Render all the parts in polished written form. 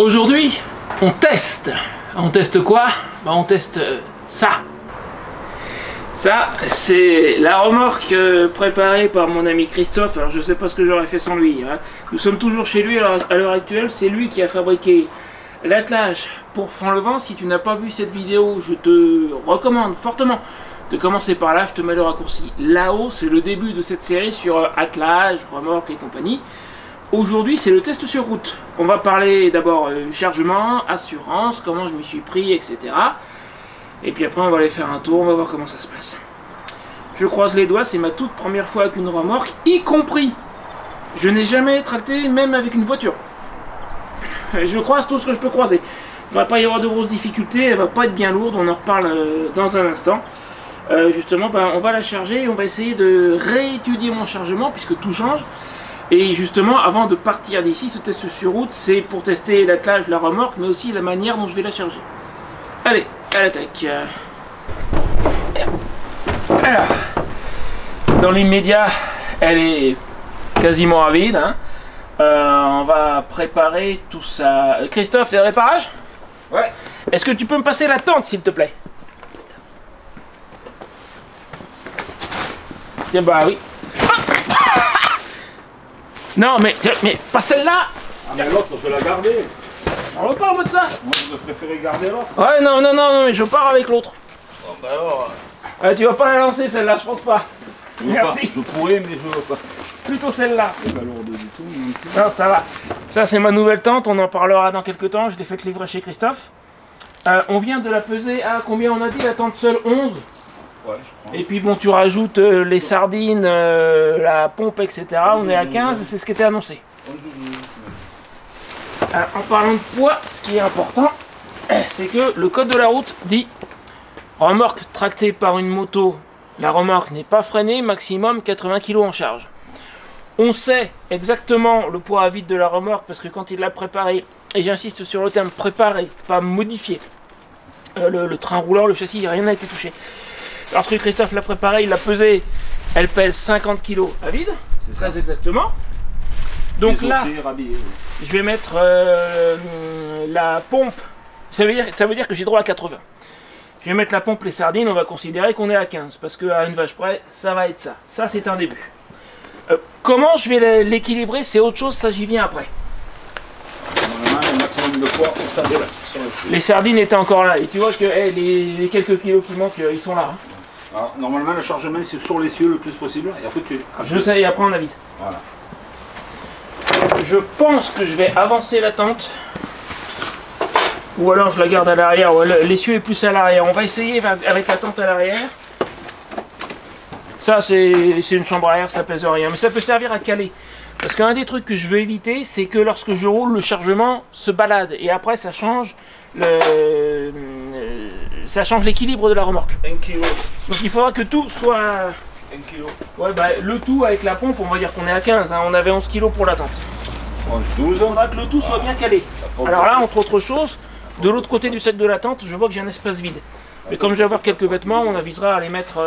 Aujourd'hui, on teste. On teste quoi? On teste ça. Ça, c'est la remorque préparée par mon ami Christophe. Alors je sais pas ce que j'aurais fait sans lui. Hein. Nous sommes toujours chez lui à l'heure actuelle. C'est lui qui a fabriqué l'attelage pour Font-le-Vent. Si tu n'as pas vu cette vidéo, je te recommande fortement de commencer par là. Je te mets le raccourci là-haut. C'est le début de cette série sur attelage, remorque et compagnie. Aujourd'hui, c'est le test sur route. On va parler d'abord chargement, assurance, comment je m'y suis pris, etc. Et puis après, on va aller faire un tour, on va voir comment ça se passe. Je croise les doigts, c'est ma toute première fois avec une remorque, y compris. Je n'ai jamais tracté, même avec une voiture. Je croise tout ce que je peux croiser. Il ne va pas y avoir de grosses difficultés, elle va pas être bien lourde, on en reparle dans un instant. Justement, on va la charger et on va essayer de réétudier mon chargement, puisque tout change. Et justement, avant de partir d'ici, ce test sur route, c'est pour tester l'attelage de la remorque, mais aussi la manière dont je vais la charger. Allez, à l'attaque. Alors, dans l'immédiat, elle est quasiment à vide. Hein. On va préparer tout ça. Christophe, t'es de réparage? Ouais. Est-ce que tu peux me passer la tente, s'il te plaît? Tiens, bah oui. Non, mais pas celle-là. Ah, mais l'autre, je vais la garder. On repart en mode ça. Moi, je préférais garder l'autre. Ouais, non, mais je pars avec l'autre. Bon, bah alors... Tu vas pas la lancer celle-là, je pense pas. Merci. Pas. Je pourrais, mais je veux pas. Plutôt celle-là. C'est pas lourde du tout. Non, ça va. Ça, c'est ma nouvelle tente, on en parlera dans quelques temps. Je l'ai fait livrer chez Christophe. On vient de la peser à combien on a dit la tente seule? 11. Ouais, je crois. Et puis bon, tu rajoutes les sardines, la pompe, etc. On est à 15, c'est ce qui était annoncé. En parlant de poids, ce qui est important, c'est que le code de la route dit remorque tractée par une moto, la remorque n'est pas freinée, maximum 80 kg en charge. On sait exactement le poids à vide de la remorque parce que quand il l'a préparé, et j'insiste sur le terme préparé, pas modifié, le train roulant, le châssis, rien n'a été touché. Lorsque Christophe l'a préparé, il l'a pesé, elle pèse 50 kg à vide, c'est très exactement. Donc là, je vais mettre la pompe, ça veut dire que j'ai droit à 80. Je vais mettre la pompe, les sardines, on va considérer qu'on est à 15, parce qu'à une vache près, ça va être ça. Ça, c'est un début. Comment je vais l'équilibrer, c'est autre chose, ça j'y viens après. Normalement, le maximum de poids pour ça, les sardines étaient encore là, et tu vois que les quelques kilos qui manquent, ils sont là. Hein. Alors, normalement, le chargement, c'est sur les cieux le plus possible, et après tu... Je sais, et après on avise. Voilà. Je pense que je vais avancer la tente. Ou alors je la garde à l'arrière. L'essieu est plus à l'arrière. On va essayer avec la tente à l'arrière. Ça c'est une chambre arrière, ça pèse rien. Mais ça peut servir à caler. Parce qu'un des trucs que je veux éviter, c'est que lorsque je roule, le chargement se balade. Et après ça change l'équilibre de la remorque. 1 kg. Donc il faudra que tout soit... 1 kg. Ouais, le tout avec la pompe, on va dire qu'on est à 15. Hein. On avait 11 kg pour la tente. 11, 12. Il faudra que le tout soit bien calé. Alors là, entre autres choses, de l'autre côté du sac de la tente, je vois que j'ai un espace vide. Mais comme je vais avoir quelques vêtements, on avisera à les mettre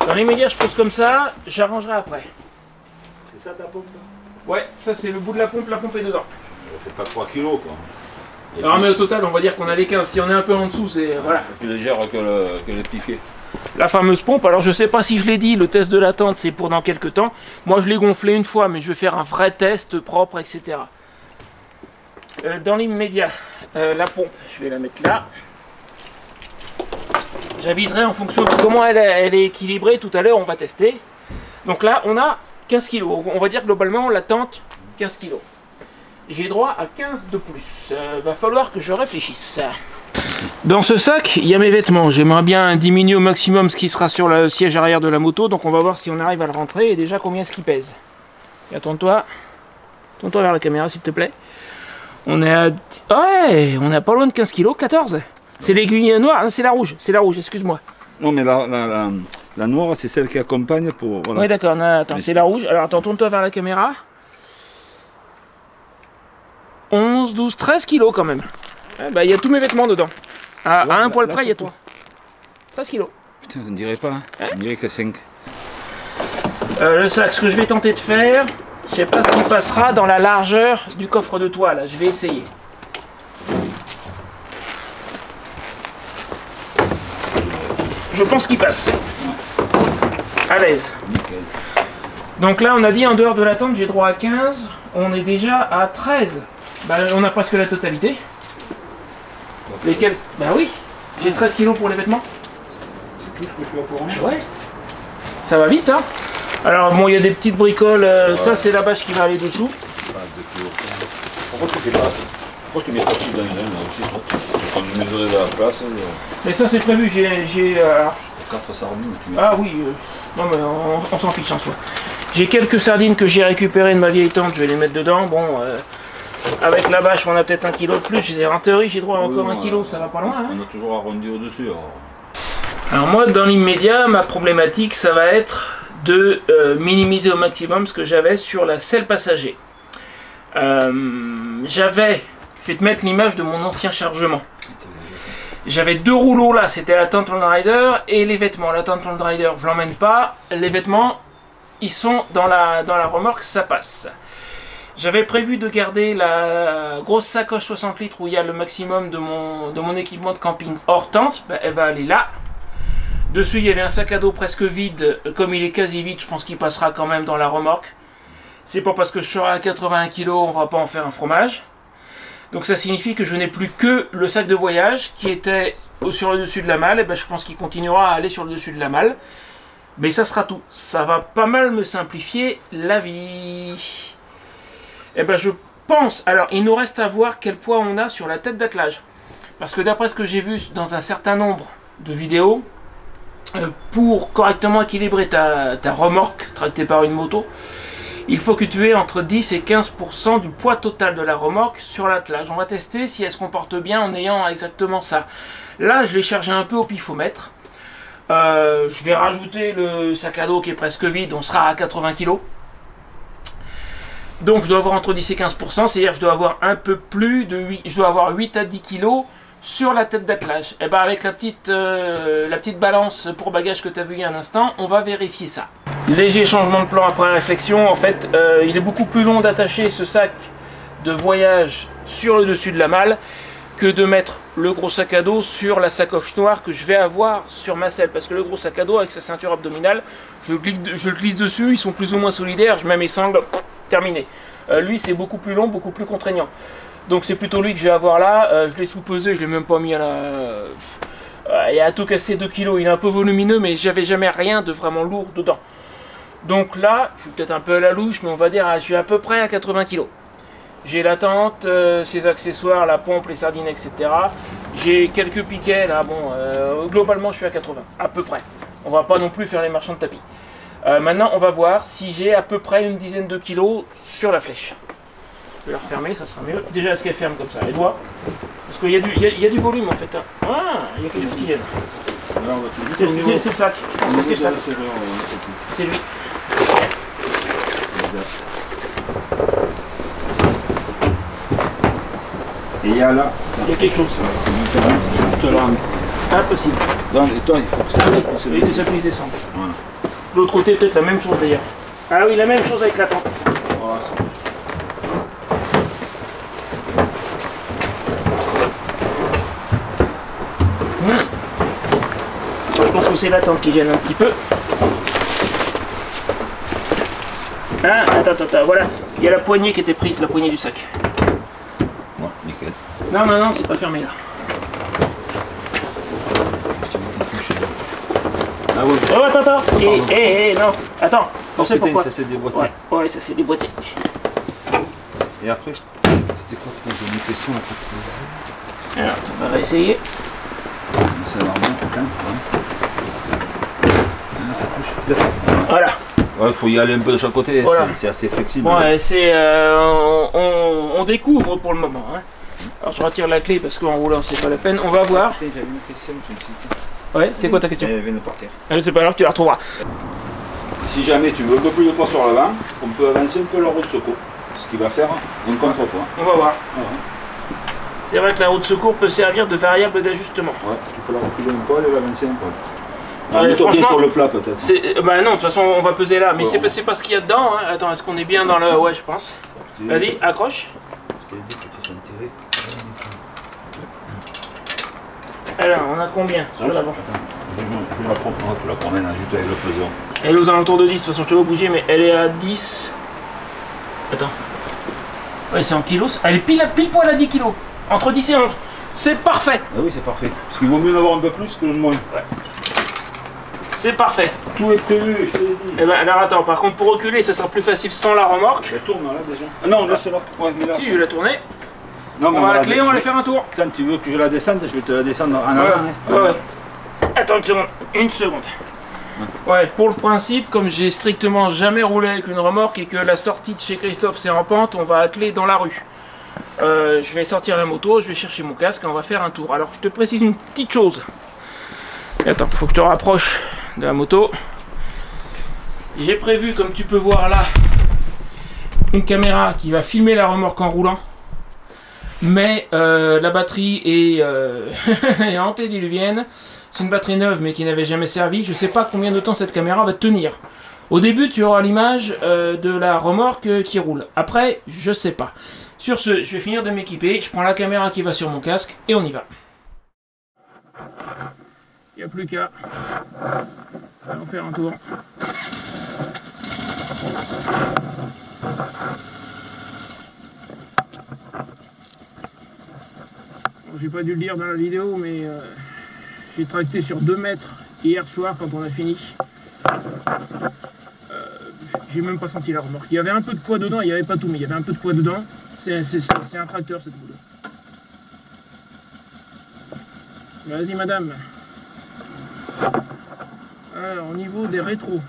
dans les médias. Je pose comme ça, j'arrangerai après. C'est ça ta pompe là? Ouais, ça c'est le bout de la pompe est dedans. C'est pas 3 kg quoi. Alors mais au total, on va dire qu'on a des 15. Si on est un peu en dessous, c'est... Voilà. Plus légère que le piquet. La fameuse pompe, alors je sais pas si je l'ai dit, le test de la tente c'est pour dans quelques temps. Moi je l'ai gonflé une fois, mais je vais faire un vrai test propre, etc. Dans l'immédiat, la pompe, je vais la mettre là. J'aviserai en fonction de comment elle est équilibrée. Tout à l'heure, on va tester. Donc là, on a 15 kg. On va dire globalement, la tente, 15 kg. J'ai droit à 15 de plus. Va falloir que je réfléchisse. Dans ce sac, il y a mes vêtements. J'aimerais bien diminuer au maximum ce qui sera sur le siège arrière de la moto. Donc on va voir si on arrive à le rentrer et déjà combien ce qui pèse. Attends-toi. Tourne-toi vers la caméra s'il te plaît. On est à... Ouais, on est pas loin de 15 kg, 14. C'est l'aiguille noire, c'est la rouge, excuse-moi. Non mais la noire c'est celle qui accompagne pour... Voilà. Oui d'accord, attends, c'est la rouge. Alors attends, tourne-toi vers la caméra. 11, 12, 13 kilos quand même. Il y a tous mes vêtements dedans. À un poil près, il y a tout. 13 kilos. Putain, on dirait pas, hein. On dirait que 5. Le sac, ce que je vais tenter de faire, je sais pas ce qui passera dans la largeur du coffre de toile. Je vais essayer. je pense qu'il passe. À l'aise. Nickel. Donc là, on a dit en dehors de la tente, j'ai droit à 15. On est déjà à 13. Bah, on a presque la totalité. Lesquels? Bah oui. J'ai 13 kilos pour les vêtements. C'est tout ce que tu vas pour remettre. Ouais. Ça va vite, hein. Alors bon, il y a des petites bricoles. Ça, c'est la bâche qui va aller dessous. Pourquoi tu fais pas? Pourquoi tu mets pas tout dans les là aussi? Tu prends une mesurer de la place. Mais ça, c'est prévu. J'ai 4 sardines, tu mets. Ah oui. Non, mais on s'en fiche en soi. J'ai quelques sardines que j'ai récupérées de ma vieille tente. Je vais les mettre dedans. Bon, avec la bâche, on a peut-être 1 kilo de plus. En théorie, j'ai droit à encore 1 kilo. Ça va pas loin, hein. On a toujours arrondi au-dessus. Alors moi, dans l'immédiat, ma problématique, ça va être de minimiser au maximum ce que j'avais sur la selle passager. Je vais te mettre l'image de mon ancien chargement. J'avais 2 rouleaux là, c'était la tente Land Rider et les vêtements. La tente Land Rider, je l'emmène pas. Les vêtements, ils sont dans la remorque, ça passe. J'avais prévu de garder la grosse sacoche 60 litres où il y a le maximum de mon équipement de camping hors tente. Ben, elle va aller là. Dessus, il y avait un sac à dos presque vide. Comme il est quasi vide, je pense qu'il passera quand même dans la remorque. C'est pas parce que je serai à 81 kg, on va pas en faire un fromage. Donc ça signifie que je n'ai plus que le sac de voyage qui était sur le dessus de la malle. Et ben, je pense qu'il continuera à aller sur le dessus de la malle. Mais ça sera tout. Ça va pas mal me simplifier la vie. Et ben, je pense... Alors, il nous reste à voir quel poids on a sur la tête d'attelage. Parce que d'après ce que j'ai vu dans un certain nombre de vidéos, pour correctement équilibrer ta remorque tractée par une moto, il faut que tu aies entre 10 et 15% du poids total de la remorque sur l'attelage. On va tester si elle se comporte bien en ayant exactement ça. Là, je l'ai chargé un peu au pifomètre. Je vais rajouter le sac à dos qui est presque vide, on sera à 80 kg. Donc je dois avoir entre 10 et 15%, c'est-à-dire que je dois avoir un peu plus de 8, je dois avoir 8 à 10 kg sur la tête d'attelage. Et bien avec la petite balance pour bagages que tu as vu il y a un instant, on va vérifier ça. Léger changement de plan après réflexion, en fait il est beaucoup plus long d'attacher ce sac de voyage sur le dessus de la malle que de mettre le gros sac à dos sur la sacoche noire que je vais avoir sur ma selle. Parce que le gros sac à dos avec sa ceinture abdominale, je le glisse dessus, ils sont plus ou moins solidaires, je mets mes sangles, terminé. Lui c'est beaucoup plus long, beaucoup plus contraignant. Donc c'est plutôt lui que je vais avoir là. Je l'ai sous-pesé, je l'ai même pas mis à la... il a tout cassé 2 kg, il est un peu volumineux mais j'avais jamais rien de vraiment lourd dedans. Donc là, je suis peut-être un peu à la louche, mais on va dire je suis à peu près à 80 kg. J'ai la tente, ses accessoires, la pompe, les sardines, etc. J'ai quelques piquets là, bon, globalement je suis à 80, à peu près. On va pas non plus faire les marchands de tapis. Maintenant on va voir si j'ai à peu près une dizaine de kilos sur la flèche. Je vais la refermer, ça sera mieux. Déjà est-ce qu'elle ferme comme ça, les doigts. Parce qu'il y a du volume en fait. Hein. Ah, il y a quelque chose qui gêne. C'est le sac, je pense que c'est le sac. C'est lui. Et il y a là. Il y a quelque chose. Juste là. Impossible. Non, et toi, il faut que ça puisse il descendre. puisse descendre. Voilà. De l'autre côté, peut-être la même chose d'ailleurs. Ah oui, la même chose avec la tente. Voilà, Je pense que c'est la tente qui gêne un petit peu. Ah, attends, voilà. Il y a la poignée qui était prise, la poignée du sac. ouais, nickel. Non, c'est pas fermé là. Ah ouais. Oh, attends. Non. Attends. On sait pourquoi. Ça s'est déboîté. Ouais, ça s'est déboîté. Et après, c'était quoi? Putain, j'ai une question à te poser. Alors, on va réessayer. C'est normal, putain. Ah, ça touche. Peut-être. Voilà. Ouais, il faut y aller un peu de chaque côté, Voilà. c'est assez flexible. Ouais, on découvre pour le moment. Hein. Alors je retire la clé parce qu'en roulant c'est pas la peine. On va voir. J'avais une question, je me suis dit. Ouais, c'est quoi ta question? Elle vient de partir. C'est pas grave, tu la retrouveras. Si jamais tu veux un peu plus de poids sur l'avant, on peut avancer un peu la roue de secours. Ce qui va faire un contre-poids. On va voir. Ouais. C'est vrai que la roue de secours peut servir de variable d'ajustement. Ouais, tu peux la reculer un poil et l'avancer un poil. Ouais, Franchement, sur le plat peut-être. Bah non, de toute façon on va peser là, mais Ouais, c'est pas ce qu'il y a dedans. Hein. Attends, est-ce qu'on est bien dans le... Ouais, je pense. Vas-y, accroche. Je t'ai dit que tu sentirais. Alors, on a combien sur l'avant? Je la prends, tu la promènes juste avec le pesant. Elle est aux alentours de 10, de toute façon je te vois bouger, mais elle est à 10. Attends. Ouais, c'est en kilos. Elle est pile poil à 10 kilos. Entre 10 et 11. C'est parfait. Ah oui, c'est parfait. Parce qu'il vaut mieux en avoir un peu plus que moins. Ouais. C'est parfait. Tout est prévu, je te l'ai dit. Eh ben, alors attends, par contre, pour reculer, ça sera plus facile sans la remorque. Elle tourne là déjà. Ah non, là c'est là. Ouais, mais là. Si, je vais la tourner. Non, mais on va la clé, on va aller faire un tour. Attends, tu veux que je la descende? Je vais te la descendre en avant. Ouais, ouais. Attends une seconde. Ouais, pour le principe, comme j'ai strictement jamais roulé avec une remorque et que la sortie de chez Christophe c'est en pente, on va atteler dans la rue. Je vais sortir la moto, je vais chercher mon casque et on va faire un tour. Alors je te précise une petite chose. Attends, faut que je te rapproche de la moto. J'ai prévu, comme tu peux voir là, une caméra qui va filmer la remorque en roulant. Mais la batterie est antédiluvienne. C'est une batterie neuve mais qui n'avait jamais servi. Je sais pas combien de temps cette caméra va tenir. Au début tu auras l'image de la remorque qui roule. Après je sais pas. Sur ce, je vais finir de m'équiper. Je prends la caméra qui va sur mon casque et on y va. Il n'y a plus qu'à. Allons faire un tour. Bon, j'ai pas dû le dire dans la vidéo mais j'ai tracté sur 2 mètres hier soir quand on a fini. J'ai même pas senti la remorque. Il y avait un peu de poids dedans, il n'y avait pas tout, mais il y avait un peu de poids dedans. C'est un tracteur cette moto. Vas-y madame. Alors au niveau des rétros,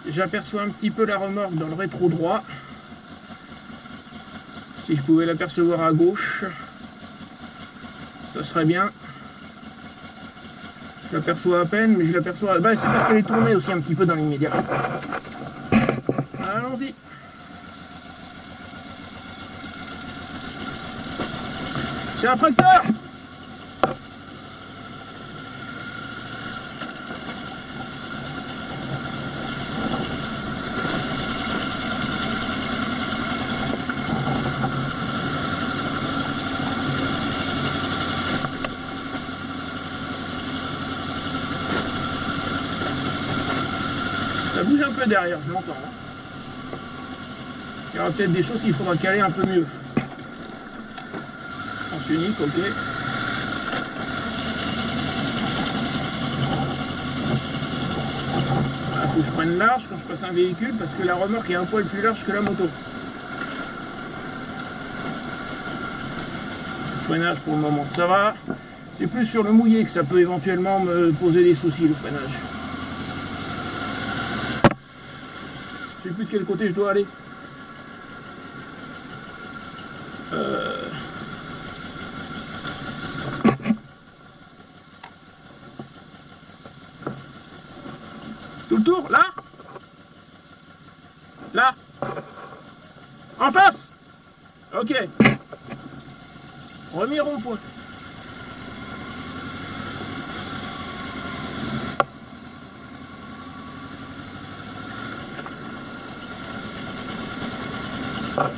j'aperçois un petit peu la remorque dans le rétro droit. Si je pouvais l'apercevoir à gauche, ça serait bien. Je l'aperçois à peine, mais je l'aperçois... Bah, c'est parce qu'elle est tournée aussi un petit peu dans l'immédiat. Allons-y. C'est un tracteur. Ça bouge un peu derrière, je l'entends. Il y aura peut-être des choses qu'il faudra caler un peu mieux. Sens unique, ok. Il faut que je prenne large quand je passe un véhicule parce que la remorque est un poil plus large que la moto. Le freinage pour le moment ça va. C'est plus sur le mouillé que ça peut éventuellement me poser des soucis, le freinage. Je sais plus de quel côté je dois aller. Tout le tour, là? Là? En face? Ok. Remis rond-point.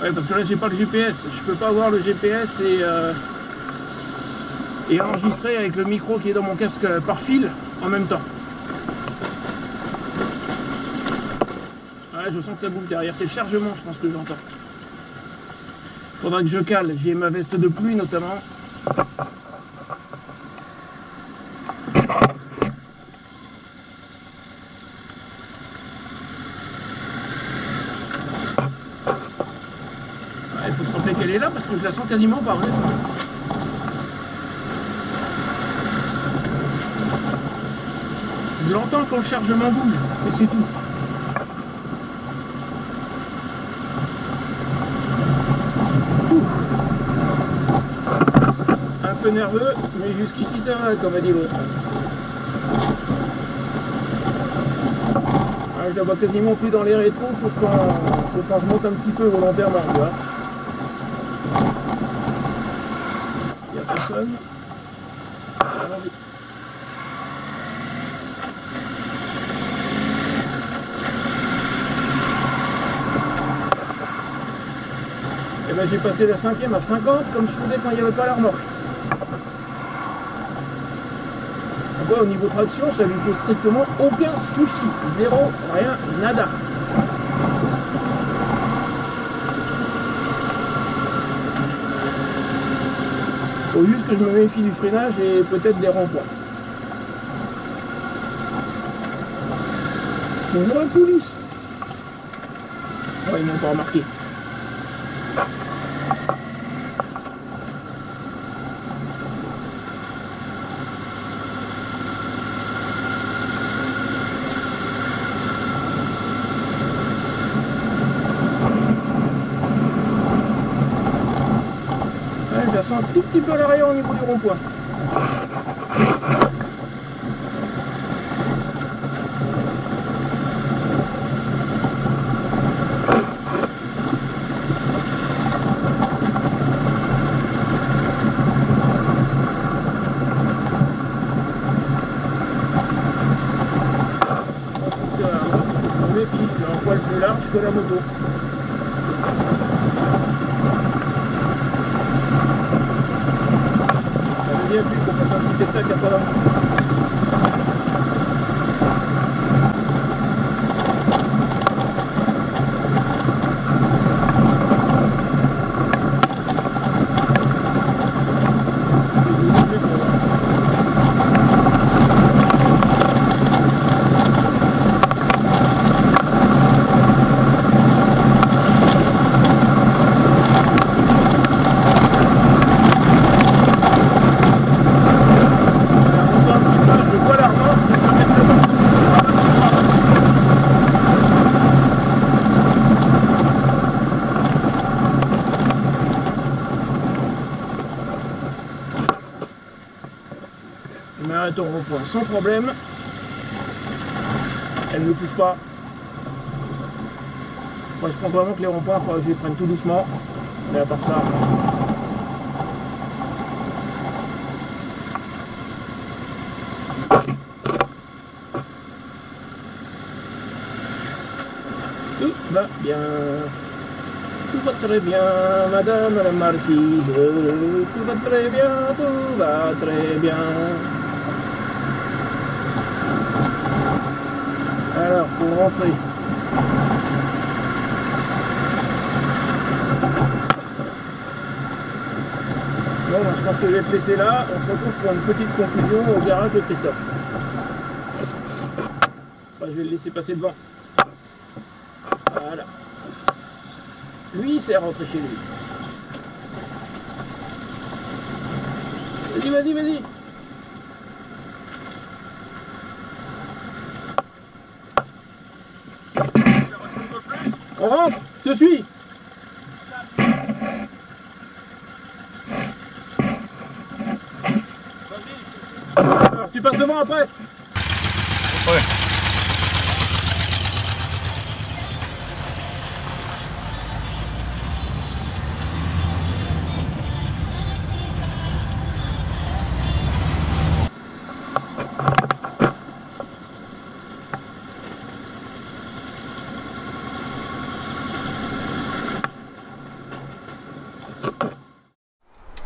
Ouais, parce que là j'ai pas le GPS, je peux pas avoir le GPS et enregistrer avec le micro qui est dans mon casque par fil en même temps. Ouais, je sens que ça bouge derrière, c'est le chargement je pense que j'entends. Faudra que je cale, j'ai ma veste de pluie notamment. Il faut se rappeler qu'elle est là parce que je la sens quasiment pas honnêtement. Je l'entends quand le chargement bouge, mais c'est tout. Un peu nerveux, mais jusqu'ici ça va, comme a dit l'autre. Je la vois quasiment plus dans les rétros, sauf quand je monte un petit peu volontairement, tu vois. Il n'y a personne. Allons-y. Et ben j'ai passé la 5e à 50 comme je faisais quand il n'y avait pas la remorque. Donc ouais, au niveau traction, ça lui pose strictement aucun souci. Zéro, rien, nada. Faut juste que je me méfie du freinage et peut-être des ronds-points. Bonjour la police. Ouais, ils m'ont pas remarqué. Ouais, je la sens un tout petit peu à l'arrière au niveau du rond-point. Je suis un poil plus large que la moto. Ça devient plus qu'on fasse un petit essai à 80. Je m'arrête au rond-point sans problème. Elle ne me pousse pas. Moi, je pense vraiment que les ronds-points, il faudra que je les prenne tout doucement. Mais à part ça. Tout va bien. Tout va très bien, madame la marquise. Tout va très bien, tout va très bien. Alors, pour rentrer. Bon, je pense que je vais te laisser là. On se retrouve pour une petite conclusion au garage de Christophe. Enfin, je vais le laisser passer devant. Voilà. Lui, il s'est rentré chez lui. Vas-y, vas-y, vas-y. On rentre, je te suis. Alors, tu passes devant après. Ouais.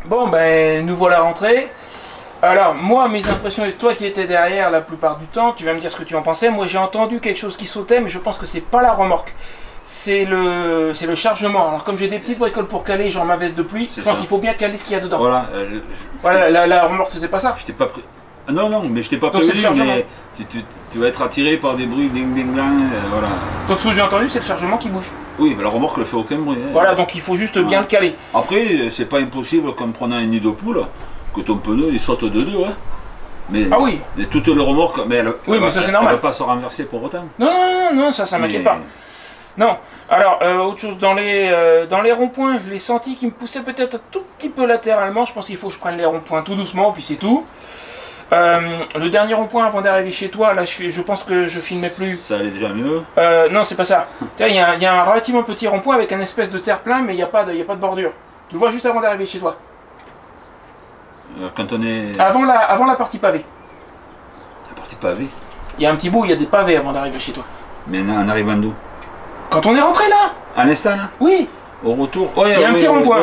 Bon, ben, nous voilà rentrés. Alors, moi, mes impressions, et toi qui étais derrière la plupart du temps, tu vas me dire ce que tu en pensais. Moi, j'ai entendu quelque chose qui sautait, mais je pense que c'est pas la remorque. C'est le chargement. Alors, comme j'ai des petites bricoles pour caler, genre ma veste de pluie, je pense qu'il faut bien caler ce qu'il y a dedans. Voilà. Voilà, la remorque faisait pas ça. Je t'ai pas pris. Ah non, non, mais je t'ai pas Donc, prévenu, c'est le chargement. mais tu vas être attiré par des bruits ding ding ding, voilà. Donc, ce que j'ai entendu, c'est le chargement qui bouge. Oui, mais la remorque ne fait aucun bruit. Hein. Voilà, donc il faut juste bien le caler. Après, c'est pas impossible, comme prenant un nid de poule, que ton pneu il saute de deux. Hein. Mais, Ah oui. mais toutes les remorques, mais oui, mais ça c'est normal. Elle va pas se renverser pour autant. Non, non, non, non, ça m'inquiète pas. Non. Alors, autre chose, dans les ronds-points, je l'ai senti qui me poussait peut-être un tout petit peu latéralement. Je pense qu'il faut que je prenne les ronds-points tout doucement, puis c'est tout. Le dernier rond-point avant d'arriver chez toi, là je pense que je filmais plus. Ça allait déjà mieux. Non, c'est pas ça. Tiens, il y a un relativement petit rond-point avec un espèce de terre-plein, mais il n'y a pas de bordure. Tu le vois juste avant d'arriver chez toi. Quand on est... Avant la partie pavée. La partie pavée. Il y a un petit bout, il y a des pavés avant d'arriver chez toi. Mais en arrivant d'où? Quand on est rentré là. À l'instant là? Oui. Au retour, ouais, il y a un petit rond-point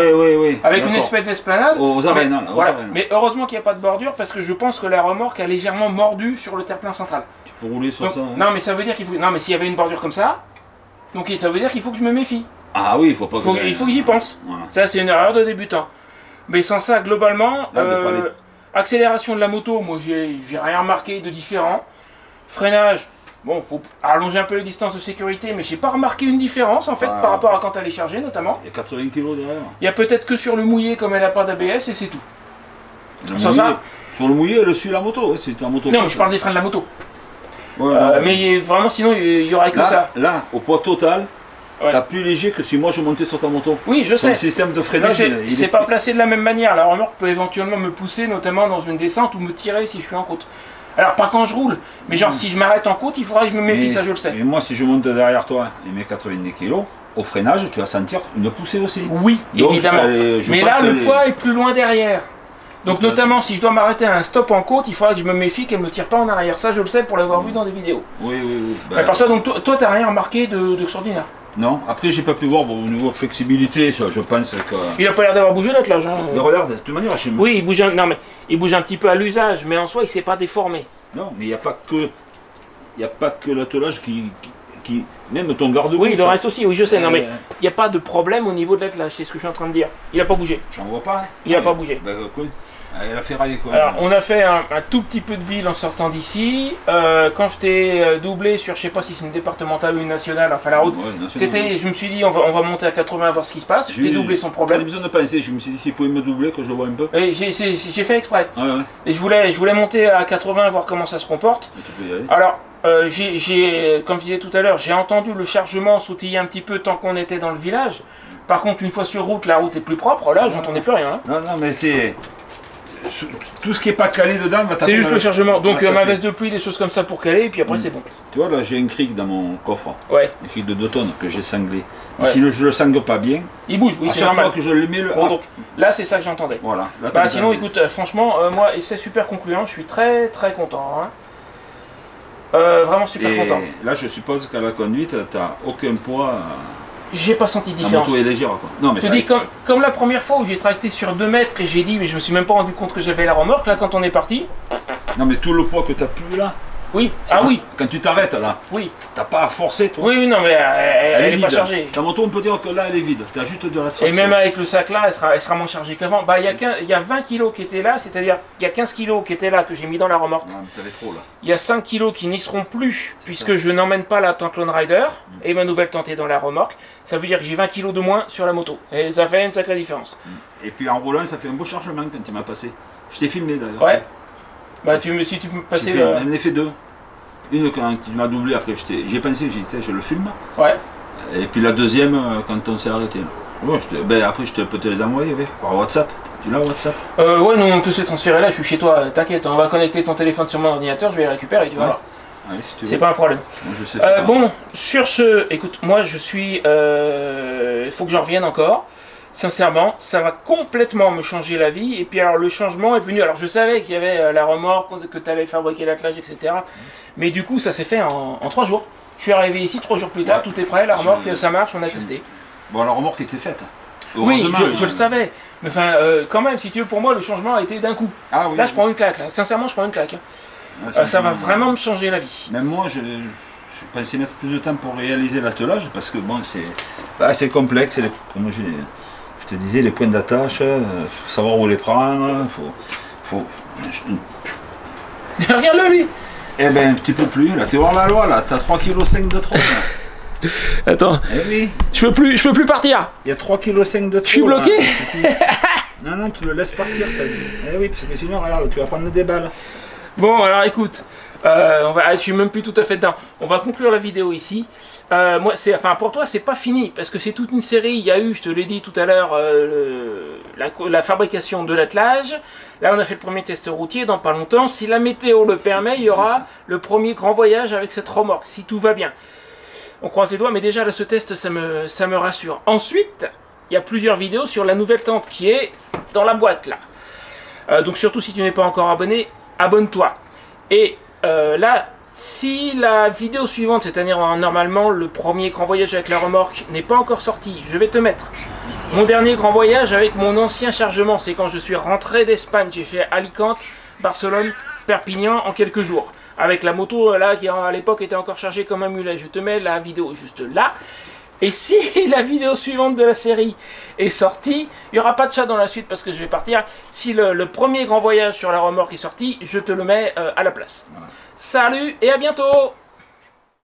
avec une d'accord. espèce d'esplanade. Aux arènes, là, aux Voilà. arènes. Mais heureusement qu'il n'y a pas de bordure parce que je pense que la remorque a légèrement mordu sur le terre-plein central. Tu peux rouler sur Donc, ça. Hein. non, mais ça veut dire qu'il faut. Non, mais s'il y avait une bordure comme ça, donc ça veut dire qu'il faut que je me méfie. Ah oui, il faut pas. Il faut que j'y pense. Voilà. Ça, c'est une erreur de débutant. Mais sans ça, globalement, Là, de pas aller- accélération de la moto, moi, j'ai rien remarqué de différent. Freinage, bon, faut allonger un peu les distances de sécurité, mais j'ai pas remarqué une différence en fait Ah. par rapport à quand elle est chargée, notamment. Il y a 80 kg derrière. Il y a peut-être que sur le mouillé, comme elle n'a pas d'ABS, et c'est tout. Le Sans mouillé, ça. sur le mouillé, elle suit la moto. Ouais, c'est ta moto. Non, mais je parle des freins de la moto. Ouais, non. Mais vraiment, sinon, il y aurait que là, ça. là, au poids total, Ouais. t'as plus léger que si moi je montais sur ta moto. Oui, je Ton sais. système de Mais freinage, c'est pas placé de la même manière. La remorque peut éventuellement me pousser, notamment dans une descente, ou me tirer si je suis en côte. Alors, pas quand je roule, mais genre si je m'arrête en côte, il faudra que je me méfie, ça je le sais. Mais moi, si je monte derrière toi et mes 90 kg, au freinage, tu vas sentir une poussée aussi. Oui, Donc, évidemment. je Mais pense là, que le poids est plus loin derrière. Donc, Donc, notamment, si je dois m'arrêter à un stop en côte, il faudra que je me méfie qu'elle ne me tire pas en arrière. Ça, je le sais pour l'avoir vu dans des vidéos. Oui, oui, oui. Mais par ça, donc, toi, t'as rien remarqué d'extraordinaire. Non, après, j'ai pas pu voir bon, au niveau flexibilité, ça, je pense que. Il a pas l'air d'avoir bougé l'attelage. Hein. Mais regarde, de toute manière, chez moi. Oui, il bouge non, mais il bouge un petit peu à l'usage, mais en soi, il s'est pas déformé. Non, mais il n'y a pas que. Il n'y a pas que l'attelage qui. Même ton garde-boue. Oui, le ça. reste aussi, oui, je sais. Non, mais il n'y a pas de problème au niveau de l'attelage, c'est ce que je suis en train de dire. Il a pas bougé. J'en vois pas. Hein. Il a pas bougé. Ben, quoi. Elle a fait railler quoi. Alors, on a fait un tout petit peu de ville en sortant d'ici. Quand je t'ai doublé sur, je sais pas si c'est une départementale ou une nationale, enfin la route, Ouais, national, c'était, je me suis dit, on va monter à 80 voir ce qui se passe. Je t'ai doublé sans J'avais problème. besoin de penser, je me suis dit s'il pouvait me doubler, que je vois un peu. Et j'ai fait exprès. Ouais, ouais. Et je voulais monter à 80 voir comment ça se comporte. Tu peux y aller. Alors, comme je disais tout à l'heure, j'ai entendu le chargement sautiller un petit peu tant qu'on était dans le village. Par contre, une fois sur route, la route est plus propre. Là, j'entendais plus rien. Hein. Non, non, mais c'est. Tout ce qui n'est pas calé dedans va taper. C'est juste le chargement. Donc, va ma taper. veste de pluie, des choses comme ça pour caler, et puis après, c'est bon. Tu vois, là, j'ai un cric dans mon coffre. Ouais. Un cric de 2 tonnes que j'ai sanglé. Et Ouais. si je le sangle pas bien, Il bouge, oui, à c'est chaque normal. fois que je le mets, le. Bon, donc là, c'est ça que j'entendais. Voilà. Là, Bah, t'as sinon, bien- écoute, franchement, moi, et c'est super concluant, je suis très très content. Hein. Vraiment super Et content. là, je suppose qu'à la conduite, t'as aucun poids. J'ai pas senti de La différence. moto est légère, quoi. Non, mais Je te dis, comme la première fois où j'ai tracté sur 2 mètres et j'ai dit, mais je me suis même pas rendu compte que j'avais la remorque, là, quand on est parti. non, mais tout le poids que t'as plus là. Oui, c'est ah là. oui, Quand tu t'arrêtes là, oui. t'as pas à forcer, toi. Oui, non, mais elle est pas vide. chargée. Ta moto, on peut dire que là, elle est vide. T'as juste de la Et traction. même avec le sac là, elle sera moins chargée qu'avant. Bah, il y a 20 kilos qui étaient là, c'est-à-dire qu'il y a 15 kilos qui étaient là, que j'ai mis dans la remorque. Non, mais t'avais trop là. Il y a 5 kilos qui n'y seront plus, puisque je n'emmène pas la tente Lone Rider, et ma nouvelle tente est dans la remorque. Ça veut dire que j'ai 20 kilos de moins sur la moto. Et ça fait une sacrée différence. Et puis en roulant, ça fait un beau chargement quand tu m'as passé. Je t'ai filmé d'ailleurs. Ouais. Bah, si tu peux me J'ai passer fait le... un effet 2. Une quand tu m'as doublé, après j'ai pensé, j'ai dit, je le filme. Ouais. Et puis la deuxième, quand on s'est arrêté. Là. Ouais, après, je peux te les envoyer par WhatsApp. Tu l'as WhatsApp? Ouais, nous on peut se transférer là, je suis chez toi, t'inquiète, on va connecter ton téléphone sur mon ordinateur, je vais le récupérer, tu vas Ouais. voir. Ouais, si tu veux. C'est pas un problème. Moi, je sais faire. Bon, sur ce, écoute, moi je suis... Il faut que j'en revienne encore. Sincèrement, ça va complètement me changer la vie. Et puis alors le changement est venu. Alors je savais qu'il y avait la remorque, que tu allais fabriquer l'attelage, etc. Mais du coup, ça s'est fait en 3 jours. Je suis arrivé ici 3 jours plus tard, Ouais. tout est prêt, la remorque, ça marche, on a testé. Bon, la remorque était faite. Oui, Heureusement, je le savais. Mais enfin, quand même, si tu veux, pour moi, le changement a été d'un coup. Ah oui. Là, je prends une claque. Là. Sincèrement, je prends une claque. Ouais, Ça va vraiment me changer la vie. Même moi, je pensais mettre plus de temps pour réaliser l'attelage parce que bon, c'est assez complexe. Comme je te disais, les points d'attache, faut savoir où les prendre. Regarde-le, lui. Eh ben, un petit peu plus. Là, tu vois la loi, là, t'as 3,5 kg de trop. Là. Attends, Eh oui, je peux plus partir. il y a 3,5 kg de trop. Je suis bloqué. Là. Non, tu le laisses partir, ça. Eh oui, parce que sinon, regarde, tu vas prendre des balles. Bon, alors écoute, je suis même plus tout à fait dedans. On va conclure la vidéo ici. Moi, pour toi, c'est pas fini parce que c'est toute une série. Il y a eu, je te l'ai dit tout à l'heure, la fabrication de l'attelage. Là, on a fait le premier test routier. Dans pas longtemps, si la météo le permet, il y aura le premier grand voyage avec cette remorque, si tout va bien. On croise les doigts, mais déjà là, ce test, ça me rassure. Ensuite, il y a plusieurs vidéos sur la nouvelle tente qui est dans la boîte là. Donc surtout si tu n'es pas encore abonné, abonne-toi. Et là, si la vidéo suivante, c'est-à-dire normalement le premier grand voyage avec la remorque, n'est pas encore sorti, je vais te mettre Mon dernier grand voyage avec mon ancien chargement, c'est quand je suis rentré d'Espagne. J'ai fait Alicante, Barcelone, Perpignan en quelques jours. Avec la moto là qui à l'époque était encore chargée comme un mulet. Je te mets la vidéo juste là. Et si la vidéo suivante de la série est sortie, il n'y aura pas de chat dans la suite parce que je vais partir. Si le premier grand voyage sur la remorque est sorti, je te le mets à la place. Voilà. Salut et à bientôt!